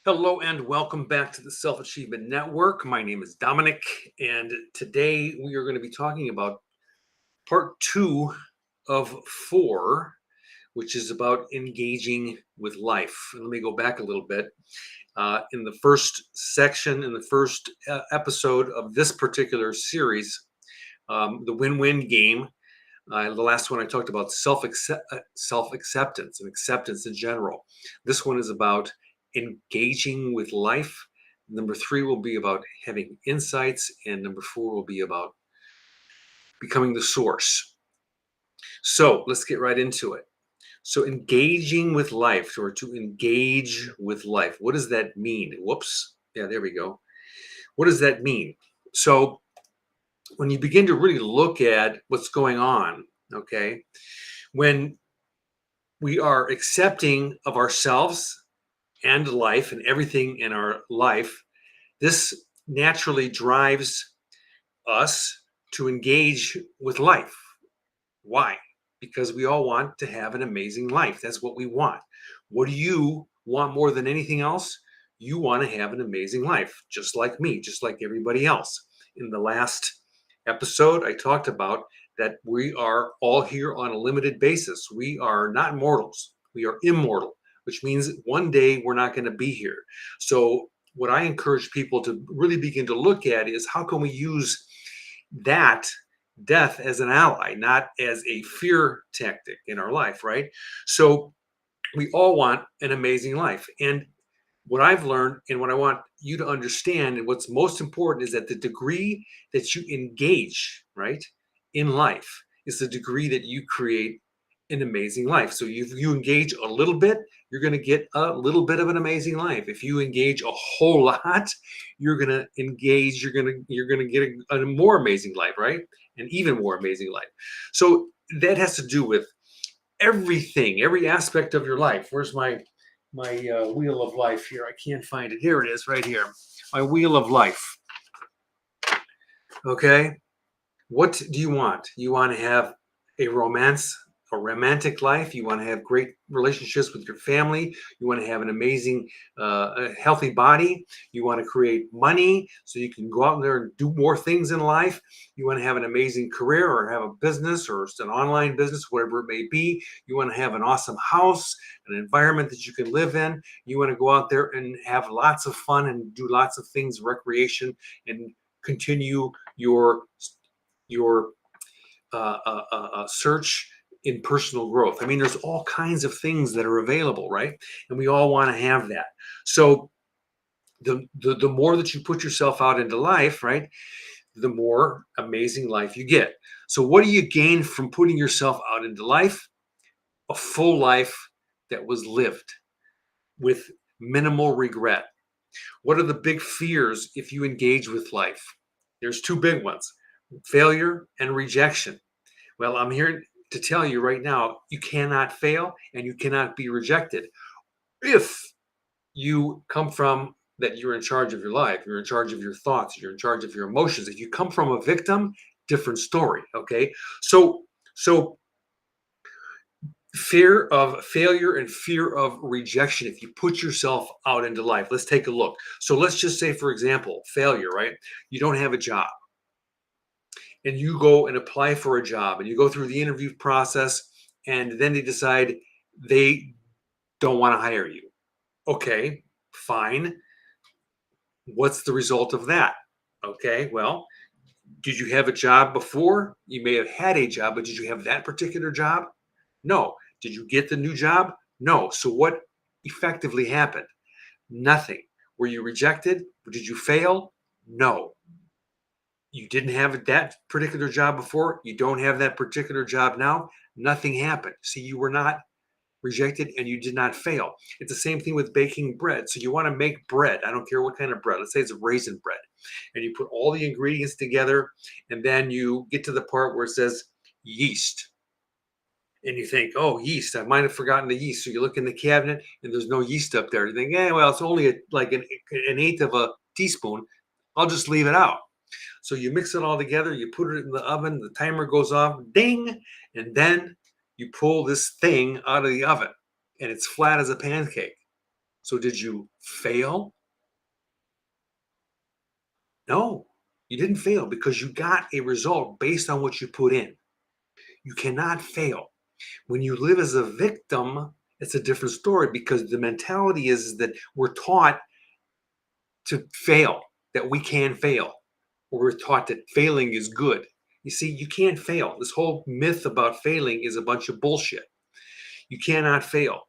Hello and welcome back to the Self Achievement Network. My name is Dominic, and today we are going to be talking about part two of four, which is about engaging with life. And let me go back a little bit. In the first section, in the first episode of this particular series, the win win game, the last one I talked about self acceptance and acceptance in general. This one is about engaging with life. Number three will be about having insights, and number four will be about becoming the source. So let's get right into it. So engaging with life, or to engage with life, what does that mean? Whoops. Yeah, there we go. What does that mean? So when you begin to really look at what's going on, okay, when we are accepting of ourselves and life and everything in our life, this naturally drives us to engage with life. Why? Because we all want to have an amazing life. That's what we want. What do you want more than anything else? You want to have an amazing life, just like me, just like everybody else. In the last episode, I talked about that we are all here on a limited basis. We are not mortals, we are immortal, which means one day we're not going to be here. So, what I encourage people to really begin to look at is how can we use that death as an ally, not as a fear tactic in our life, right? So we all want an amazing life. And what I've learned and what I want you to understand and what's most important is that the degree that you engage, right, in life is the degree that you create an amazing life. So if you engage a little bit, you're going to get a little bit of an amazing life. If you engage a whole lot, you're going to engage, you're going to get a more amazing life, right? An even more amazing life. So that has to do with everything, every aspect of your life. Where's my wheel of life here? I can't find it. Here it is, right here. My wheel of life. Okay. What do you want? You want to have a romantic life. You want to have great relationships with your family. You want to have an amazing, healthy body. You want to create money so you can go out there and do more things in life. You want to have an amazing career or have a business or an online business, whatever it may be. You want to have an awesome house, an environment that you can live in. You want to go out there and have lots of fun and do lots of things, recreation, and continue your search in personal growth. I mean, there's all kinds of things that are available, right? And we all want to have that. So the more that you put yourself out into life, right, the more amazing life you get. So what do you gain from putting yourself out into life? A full life that was lived with minimal regret. What are the big fears if you engage with life? There's two big ones: failure and rejection. Well, I'm here to tell you right now, you cannot fail and you cannot be rejected if you come from that you're in charge of your life, you're in charge of your thoughts, you're in charge of your emotions. If you come from a victim, different story. Okay. So fear of failure and fear of rejection, if you put yourself out into life, let's take a look. So let's just say, for example, failure, right? You don't have a job and you go and apply for a job and you go through the interview process and then they decide they don't want to hire you. Okay, fine. What's the result of that? Okay, well, did you have a job before? You may have had a job, but did you have that particular job? No. Did you get the new job? No. So what effectively happened? Nothing. Were you rejected? Did you fail? No. You didn't have that particular job before. You don't have that particular job now. Nothing happened. See, you were not rejected and you did not fail. It's the same thing with baking bread. So you want to make bread. I don't care what kind of bread. Let's say it's raisin bread. And you put all the ingredients together and then you get to the part where it says yeast. And you think, oh, yeast, I might have forgotten the yeast. So you look in the cabinet and there's no yeast up there. You think, well, it's only like an eighth of a teaspoon. I'll just leave it out. So you mix it all together, you put it in the oven, the timer goes off, ding, and then you pull this thing out of the oven and it's flat as a pancake. So did you fail? No, you didn't fail because you got a result based on what you put in. You cannot fail. When you live as a victim, it's a different story because the mentality is that we're taught to fail, that we can fail, or we're taught that failing is good. You see, you can't fail. This whole myth about failing is a bunch of bullshit. You cannot fail.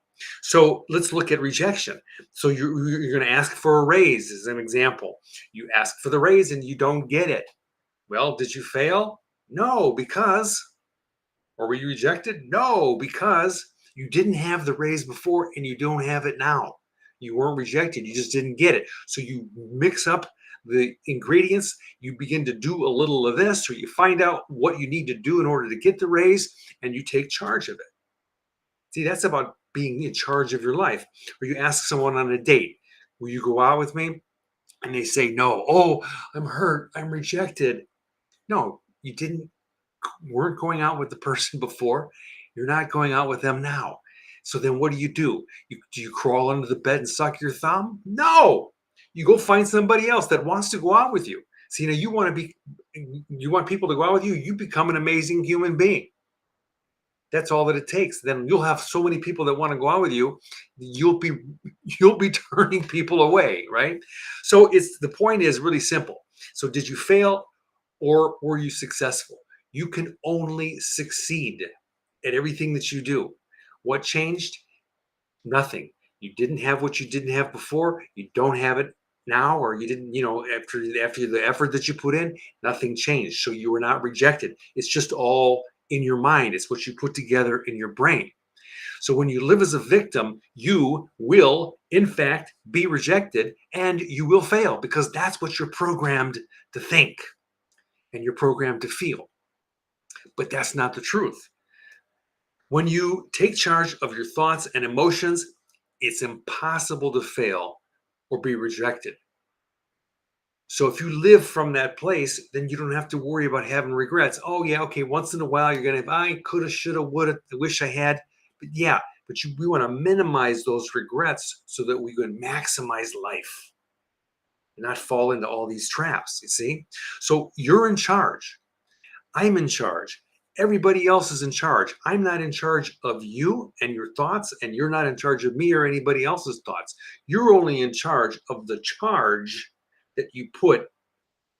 So let's look at rejection. So you're going to ask for a raise as an example. You ask for the raise and you don't get it. Well, did you fail? No, because, or were you rejected? No, because you didn't have the raise before and you don't have it now. You weren't rejected, you just didn't get it. So you mix up the ingredients, you begin to do a little of this, or you find out what you need to do in order to get the raise, and you take charge of it. See, that's about being in charge of your life. Or you ask someone on a date, will you go out with me? And they say no. Oh, I'm hurt, I'm rejected. No, you didn't weren't going out with the person before. You're not going out with them now. So then what do? Do you crawl under the bed and suck your thumb? No. You go find somebody else that wants to go out with you. See, now you want people to go out with you, you become an amazing human being. That's all that it takes. Then you'll have so many people that want to go out with you, you'll be you'll be turning people away, right? So it's the point is really simple. So did you fail or were you successful? You can only succeed at everything that you do. What changed? Nothing. You didn't have what you didn't have before. You don't have it now, or you didn't, after the effort that you put in, nothing changed. So you were not rejected. It's just all in your mind. It's what you put together in your brain. So when you live as a victim, you will, in fact, be rejected and you will fail because that's what you're programmed to think and you're programmed to feel. But that's not the truth. When you take charge of your thoughts and emotions, it's impossible to fail or be rejected. So if you live from that place, then you don't have to worry about having regrets. Oh yeah, okay. Once in a while, you're gonna have I coulda, shoulda, woulda. I wish I had. But yeah, we want to minimize those regrets so that we can maximize life and not fall into all these traps. You see, so you're in charge. I'm in charge. Everybody else is in charge. I'm not in charge of you and your thoughts, and you're not in charge of me or anybody else's thoughts. You're only in charge of the charge that you put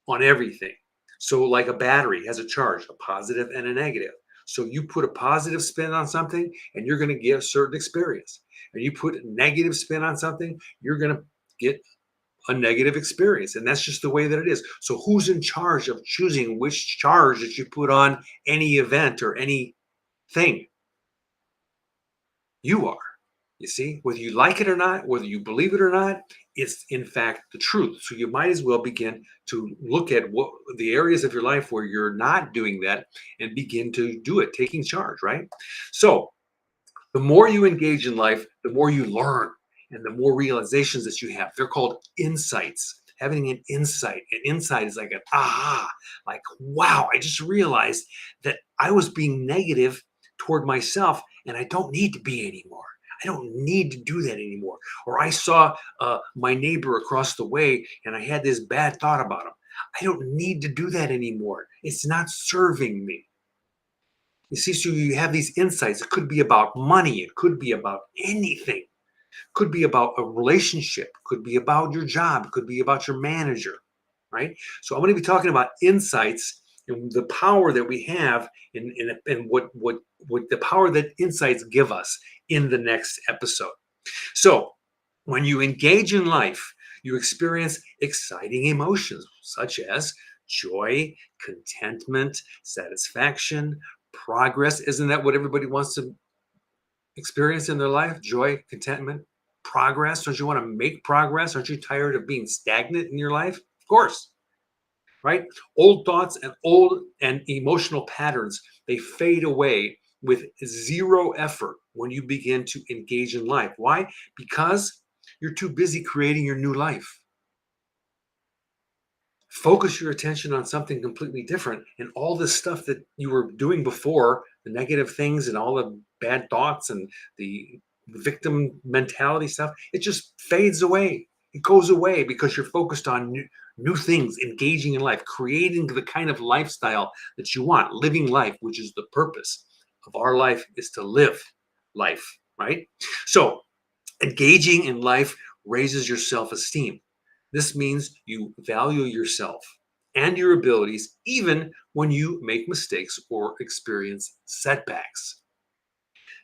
on everything. So, like a battery has a charge, a positive and a negative. So, you put a positive spin on something, and you're going to get a certain experience. And you put a negative spin on something, you're going to get a negative experience. And that's just the way that it is. So who's in charge of choosing which charge that you put on any event or anything? You are. You see, whether you like it or not, whether you believe it or not, it's in fact the truth. So you might as well begin to look at what the areas of your life where you're not doing that and begin to do it, taking charge, right? So the more you engage in life, the more you learn and the more realizations that you have. They're called insights. Having an insight. An insight is like an aha, like, wow, I just realized that I was being negative toward myself and I don't need to be anymore. I don't need to do that anymore. Or I saw my neighbor across the way and I had this bad thought about him. I don't need to do that anymore. It's not serving me. You see, so you have these insights. It could be about money. It could be about anything. It could be about a relationship. It could be about your job. It could be about your manager, right? So I'm going to be talking about insights and the power that we have in what the power that insights give us in the next episode. So when you engage in life, you experience exciting emotions such as joy, contentment, satisfaction, progress. Isn't that what everybody wants to experience in their life? Joy, contentment, progress. Don't you want to make progress? Aren't you tired of being stagnant in your life? Of course, right? Old thoughts and old and emotional patterns, they fade away with zero effort when you begin to engage in life. Why? Because you're too busy creating your new life. Focus your attention on something completely different, and all this stuff that you were doing before, the negative things and all the bad thoughts and the victim mentality stuff, it just fades away. It goes away because you're focused on new things, engaging in life, creating the kind of lifestyle that you want, living life, which is the purpose of our life, is to live life, right? So engaging in life raises your self-esteem. This means you value yourself and your abilities even when you make mistakes or experience setbacks.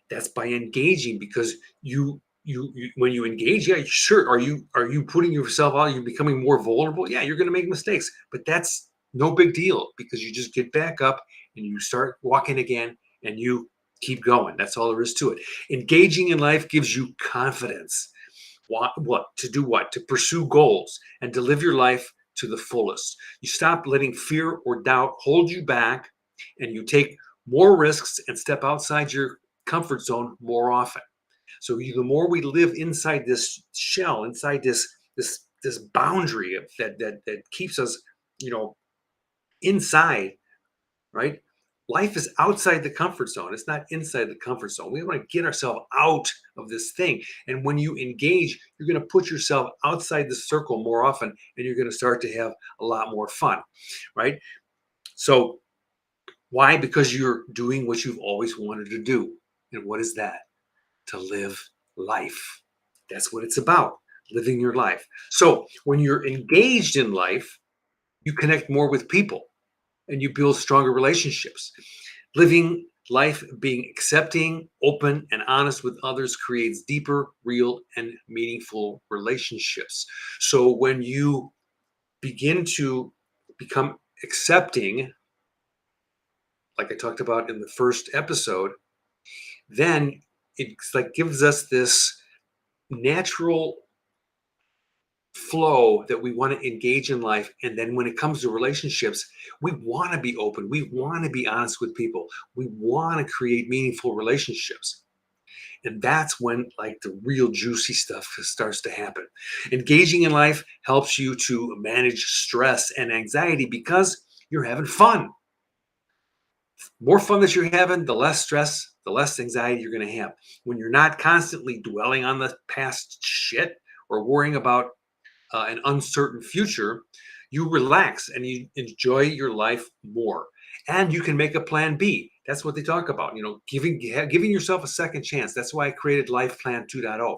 That's by engaging, because you when you engage, yeah, sure, are you putting yourself out, you're becoming more vulnerable, yeah, you're going to make mistakes, but that's no big deal, because you just get back up and you start walking again, and you keep going. That's all there is to it. Engaging in life gives you confidence. What to do, what to pursue goals and to live your life to the fullest. You stop letting fear or doubt hold you back, and you take more risks and step outside your comfort zone more often. So the more we live inside this shell, inside this boundary that keeps us, you know, inside, right? Life is outside the comfort zone. It's not inside the comfort zone. We want to get ourselves out of this thing. And when you engage, you're going to put yourself outside the circle more often, and you're going to start to have a lot more fun, right? So why? Because you're doing what you've always wanted to do. And what is that? To live life. That's what it's about, living your life. So when you're engaged in life, you connect more with people and you build stronger relationships. Living life, being accepting, open, and honest with others creates deeper, real, and meaningful relationships. So when you begin to become accepting, like I talked about in the first episode, then it's like gives us this natural flow that we want to engage in life. And then when it comes to relationships, we want to be open, we want to be honest with people, we want to create meaningful relationships. And that's when like the real juicy stuff starts to happen. Engaging in life helps you to manage stress and anxiety because you're having fun. More fun that you're having, the less stress, the less anxiety you're going to have. When you're not constantly dwelling on the past shit or worrying about an uncertain future, you relax and you enjoy your life more. And you can make a plan B. That's what they talk about, giving yourself a second chance. That's why I created Life Plan 2.0,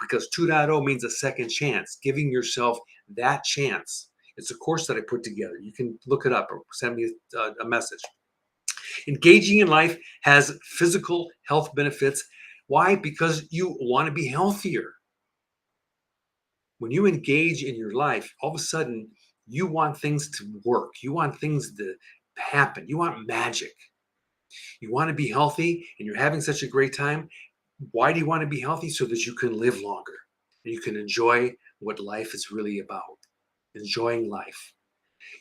because 2.0 means a second chance, giving yourself that chance. It's a course that I put together. You can look it up or send me a message. Engaging in life has physical health benefits. Why? Because you want to be healthier. When you engage in your life, all of a sudden you want things to work. You want things to happen. You want magic. You want to be healthy and you're having such a great time. Why do you want to be healthy? So that you can live longer and you can enjoy what life is really about. Enjoying life.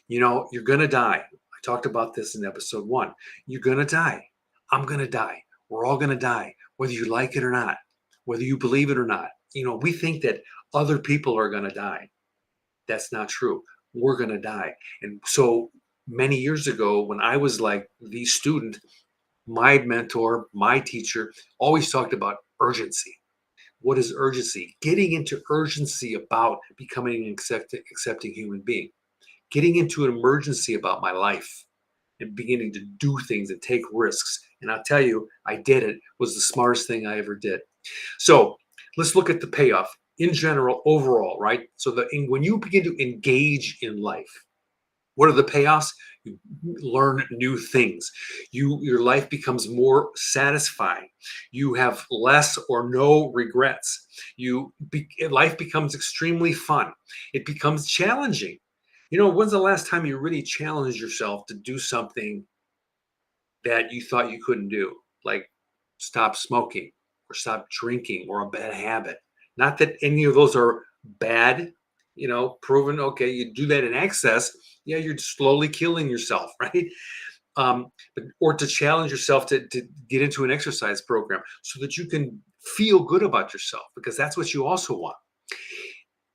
You're going to die. I talked about this in episode 1. You're going to die. I'm going to die. We're all going to die, whether you like it or not, whether you believe it or not. We think that other people are going to die. That's not true. We're going to die. And so many years ago, when I was like the student, my mentor, my teacher always talked about urgency. What is urgency? Getting into urgency about becoming an accepting human being, getting into an emergency about my life and beginning to do things and take risks. And I'll tell you, I did it. It was the smartest thing I ever did. So let's look at the payoff in general, overall, right? So when you begin to engage in life, what are the payoffs? You learn new things. Your life becomes more satisfying. You have less or no regrets. Life becomes extremely fun. It becomes challenging. When's the last time you really challenged yourself to do something that you thought you couldn't do? Like stop smoking or stop drinking or a bad habit. Not that any of those are bad, proven. Okay, you do that in excess, yeah, you're slowly killing yourself, right? Or to challenge yourself to get into an exercise program so that you can feel good about yourself, because that's what you also want.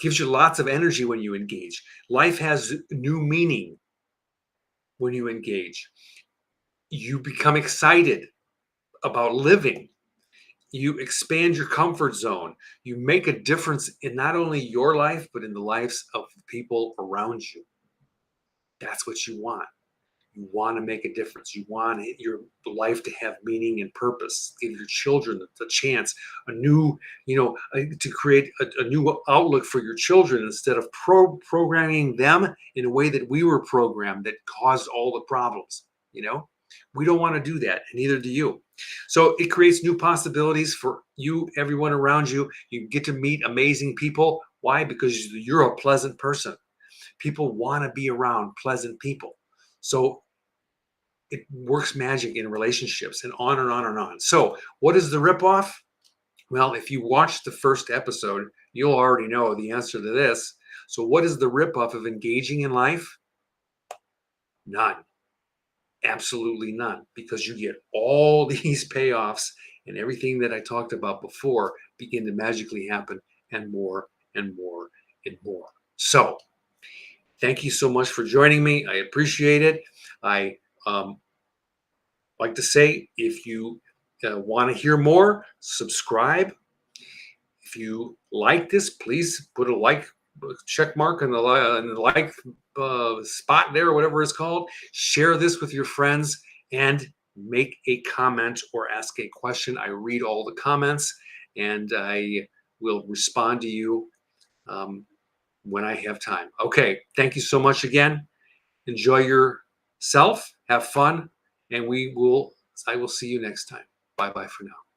Gives you lots of energy when you engage. Life has new meaning when you engage. You become excited about living. You expand your comfort zone. You make a difference in not only your life, but in the lives of the people around you. That's what you want. You want to make a difference. You want your life to have meaning and purpose. Give your children the chance, a new, to create a new outlook for your children instead of programming them in a way that we were programmed that caused all the problems. You know, we don't want to do that, and neither do you. So it creates new possibilities for you, everyone around you. You get to meet amazing people. Why? Because you're a pleasant person. People want to be around pleasant people. So it works magic in relationships and on and on and on. So, what is the ripoff? Well, if you watched the first episode, you'll already know the answer to this. So, what is the ripoff of engaging in life? None. Absolutely none, because you get all these payoffs and everything that I talked about before begin to magically happen and more and more and more. So, thank you so much for joining me. I appreciate it. I like to say, if you want to hear more, subscribe. If you like this, please put a like check mark on the like spot there, whatever it's called. Share this with your friends and make a comment or ask a question. I read all the comments and I will respond to you when I have time. Okay, thank you so much again. Enjoy yourself, have fun, and I will see you next time. Bye bye for now.